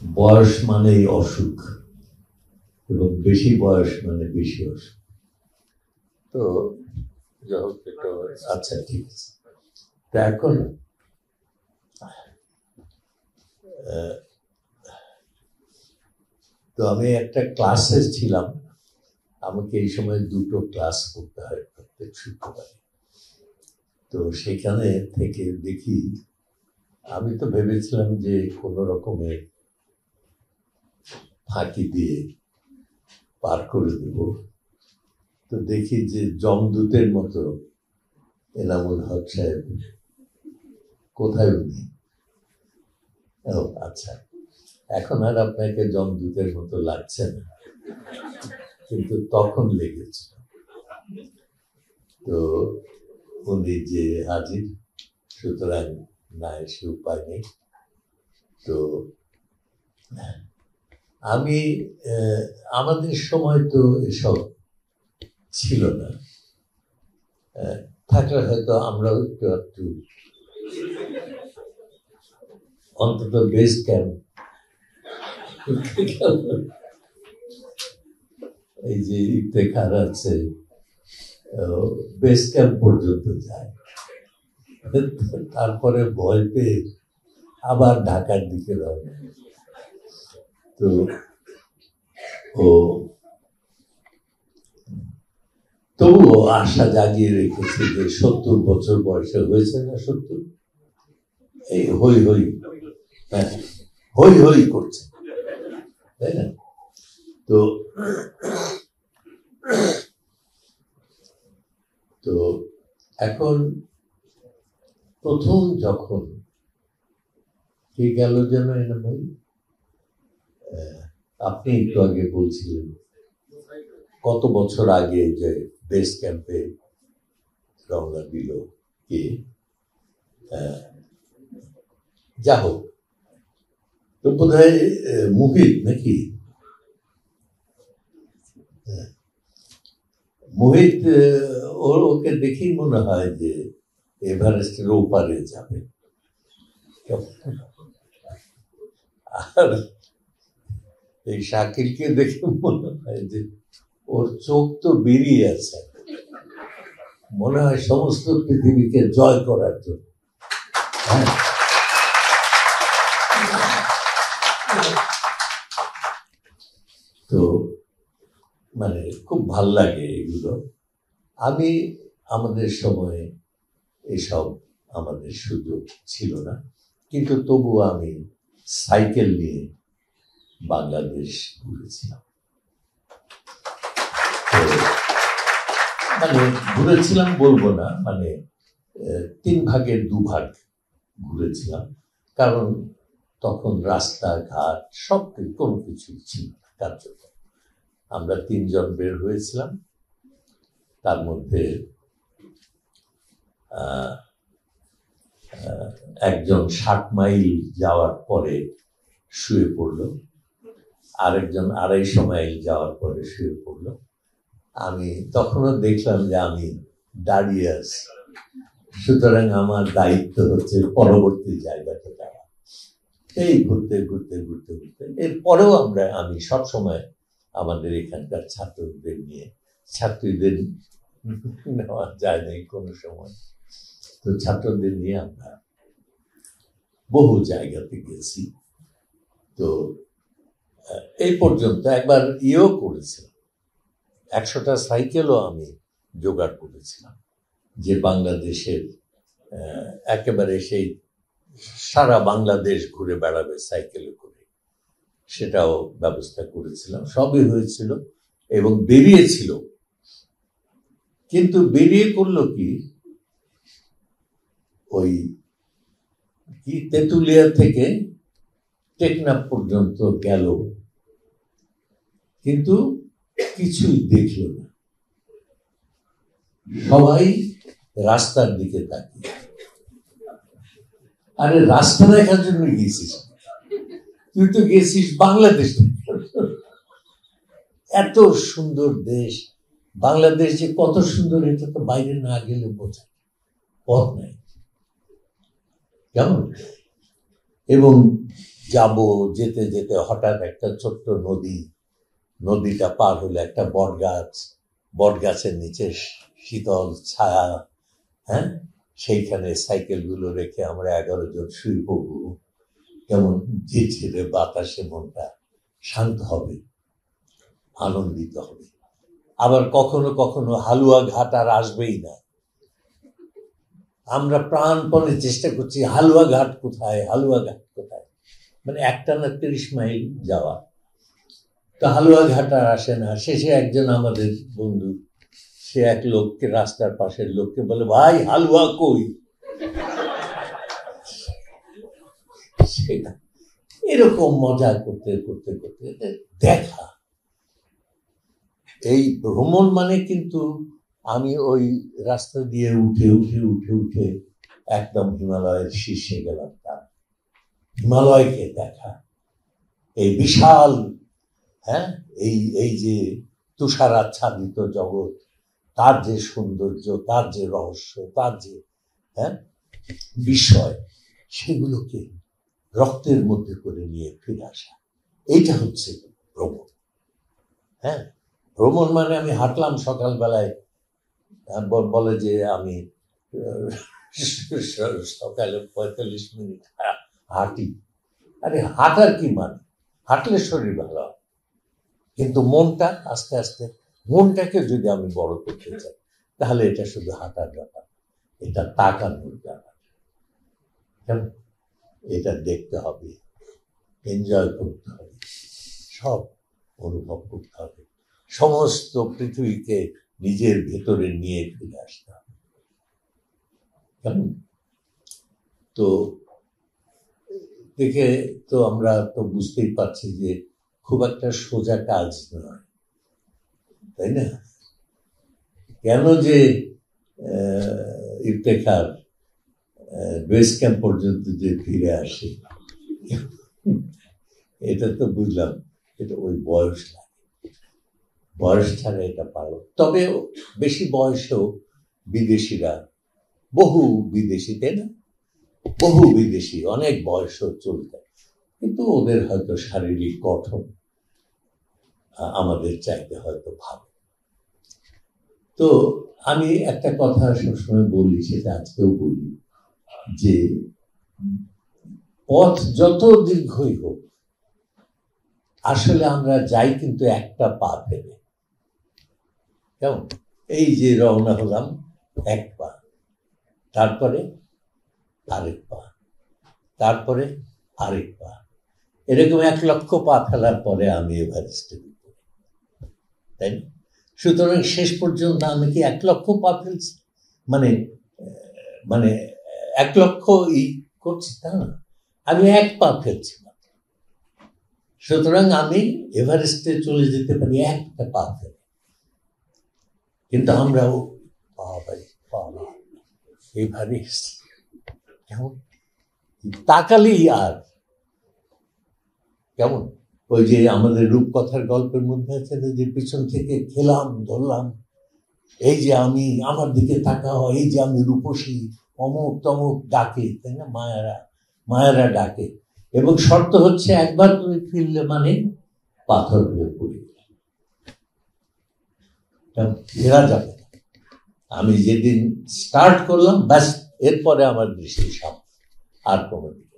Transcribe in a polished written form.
বয়স মানেই অসুখ, এবং বেশি বয়স মানে বেশি অসুখ। তো আচ্ছা, ঠিক আছে। তো এখন তো আমি একটা ক্লাসে ছিলাম। আমাকে এই সময় 2টো ক্লাস করতে হয় প্রত্যেক শুক্রবারে। তো সেখানে থেকে দেখি, আমি তো ভেবেছিলাম যে কোনো রকমের ফাঁকি দিয়ে পার করে দেব। তো দেখি যে যমদূতের মতো এনামুল হক সাহেব কোথায় উনি। ও আচ্ছা, এখন আর আপনাকে যমদূতের মতো লাগছে না, কিন্তু তখন লেগেছিল। তো উনি যে হাজির, সুতরাং না এসে উপায় নেই। তো আমি আমাদের সময় তো এসব ছিল না, থাকলে হয়তো আমরাও একটু অন্তত বেস ক্যাম্প, এই যে ইফতেখার আছে, বেস ক্যাম্প পর্যন্ত যায়, তারপরে ভয় পেয়ে আবার ঢাকার দিকে রওনা। তো তবুও আশা জাগিয়ে রেখেছে যে 70 বছর বয়সে হয়েছে না, 70, এই হই হই, হ্যাঁ হই হই করছে, তাই না? তো তো এখন প্রথম যখন কে গেল যেন এনা ভাই, আপনি একটু আগে বলছিলেন কত বছর আগে যে বেস ক্যাম্পে রওনা দিল কে, যা হোক, তো বোধহয় মুহিত নাকি, মোহিত, ওকে দেখেই মনে হয় যে এভারেস্টের ওপারে যাবে। আর এই শাকিলকে দেখে মনে হয় যে ওর চোখ তো বেরিয়ে আছে, মনে হয় সমস্ত পৃথিবীকে জয় করার জন্য। হ্যাঁ, তো মানে খুব ভাল লাগে এগুলো। আমি আমাদের সময়ে এসব আমাদের সুযোগ ছিল না, কিন্তু তবুও আমি সাইকেল নিয়ে বাংলাদেশ ঘুরেছিলাম। মানে ঘুরেছিলাম বলবো না, মানে 3 ভাগের 2 ভাগ ঘুরেছিলাম, কারণ তখন রাস্তাঘাট সব কোনো কিছু ছিল না কার্যকর। আমরা 3 জন বের হয়েছিলাম, তার মধ্যে একজন 60 মাইল যাওয়ার পরে শুয়ে পড়ল, আরেকজন 250 মাইল যাওয়ার পরে শুয়ে পড়ল। আমি তখনও দেখলাম যে আমি দাঁড়িয়ে আছি, সুতরাং আমার দায়িত্ব হচ্ছে পরবর্তী জায়গাতে যাওয়া। এই ঘুরতে ঘুরতে ঘুরতে ঘুরতে এরপরেও আমি সবসময় আমাদের এখানকার ছাত্রদের নিয়ে, ছাত্রীদের নেওয়া যায় নাই কোনো সময়, তো ছাত্রদের নিয়ে আমরা বহু জায়গাতে গেছি। তো এই পর্যন্ত একবার ইয়েও করেছিলাম, 100টা সাইকেলও আমি জোগাড় করেছিলাম, যে বাংলাদেশের একেবারে সেই সারা বাংলাদেশ ঘুরে বেড়াবে সাইকেলে করে, সেটাও ব্যবস্থা করেছিলাম। সবই হয়েছিল এবং বেরিয়েছিল, কিন্তু বেরিয়ে করলো কি, ওই কি তেঁতুলিয়া থেকে টেকনাফ পর্যন্ত গেল, কিন্তু কিছুই দেখল না, সবাই রাস্তার দিকে তাকিয়ে। আরে রাস্তা দেখার জন্য গেছিস, তুই তো গেছিস বাংলাদেশ। এত সুন্দর দেশ বাংলাদেশ, যে কত সুন্দর এটা তো বাইরে না গেলে বোঝা পথ নাই, কেমন। এবং যাব, যেতে যেতে হঠাৎ একটা ছোট্ট নদীটা পার হলে একটা বটগাছের নিচে শীতল ছায়া, হ্যাঁ, সেইখানে সাইকেলগুলো রেখে আমরা 11 জন শুয়ে পড়বো। কেমন ঝিরঝিরে বাতাসে মনটা শান্ত হবে, আনন্দিত হবে। আবার কখনো কখনো হালুয়া ঘাট আর আসবেই না, আমরা প্রাণপণে চেষ্টা করছি হালুয়া ঘাট কোথায়, হালুয়া ঘাট কোথায়, মানে একটানা 30 মাইল যাওয়া, তো হালুয়া ঘাট আর আসে না। শেষে একজন আমাদের বন্ধু, সে এক লোককে, রাস্তার পাশের লোককে বলে, ভাই হালুয়া কই? সেটা এরকম মজা করতে করতে করতে দেখা। এই ভ্রমণ মানে কিন্তু আমি ওই রাস্তা দিয়ে উঠে উঠে উঠে উঠে একদম হিমালয়ের শীর্ষে গেলাম। তার হিমালয়কে দেখা, এই বিশাল, হ্যাঁ, এই যে তুষারাচ্ছাদিত জগৎ, তার যে সৌন্দর্য, তার যে রহস্য, তার যে, হ্যাঁ, বিষয়, সেগুলোকে রক্তের মধ্যে করে নিয়ে ফিরে আসা, এইটা হচ্ছে ভ্রমণ। হ্যাঁ, ভ্রমণ মানে আমি হাঁটলাম সকালবেলায়, বলে যে আমি সকালে 45 মিনিট হাঁটি। আরে হাঁটার কি মানে? হাঁটলে শরীর ভালো হয়, কিন্তু মনটা আস্তে আস্তে, মনটাকে যদি আমি বড় করতে চাই, তাহলে এটা শুধু হাঁটার ব্যাপার, এটা তাকানোর ব্যাপার। এটা দেখতে হবে, এনজয় করতে হবে, সব অনুভব করতে হবে, সমস্ত পৃথিবীকে নিজের ভেতরে নিয়ে ফিরে আসতে হবে। কেমন? তো দেখে তো আমরা তো বুঝতেই পারছি যে খুব একটা সোজা কাজ নয়, তাই না? কেন যে ইফতেখার বেস ক্যাম্প পর্যন্ত যে ফিরে আসে, এটা তো বুঝলাম, এটা ওই বয়স লাগে, বয়স ছাড়া এটা পারো। তবে বেশি বয়সেও বিদেশিরা, বহু বিদেশি, তাই না, বহু বিদেশি অনেক বয়সেও চলতে, কিন্তু ওদের হয়তো শারীরিক গঠন আমাদের চাইতে হয়তো ভালো। তো আমি একটা কথা সবসময় বলি, সেটা আজকেও বলি, যে পথ যত দীর্ঘই হোক, আসলে আমরা যাই কিন্তু একটা পা ফেলে। কেমন? এই যে রওনা হলাম, এক পা, তারপরে আরেক পা, তারপরে আরেক পা, এরকম 1 লক্ষ পা ফেলার পরে আমি এভারেস্টে উঠি, তাই না? সুতরাং শেষ পর্যন্ত আমি কি 1 লক্ষ পা ফেলছি, মানে 1 লক্ষ করছি তা না, আমি 1 পা ফেলছি মাত্র। সুতরাং আমি এভারেস্টে চলে যেতে পারি 1টা পা ফেলে। কিন্তু আমরাও এভারেস্ট কেমন তাকালেই, আর কেমন ওই যে আমাদের রূপকথার গল্পের মধ্যে আছে যে পিছন থেকে খেলাম ধরলাম, এই যে আমি, আমার দিকে তাকাও, এই যে আমি রূপসী, অমুক তমুক ডাকে, তাই না? মায়ারা ডাকে, এবং শর্ত হচ্ছে একবার তুমি ফিরলে মানে পাথর হয়ে পড়ে গেলে ফেরা যাবে না। আমি যেদিন স্টার্ট করলাম, ব্যাস, এরপরে আমার দৃষ্টি সামনে, আর কোনো দিকে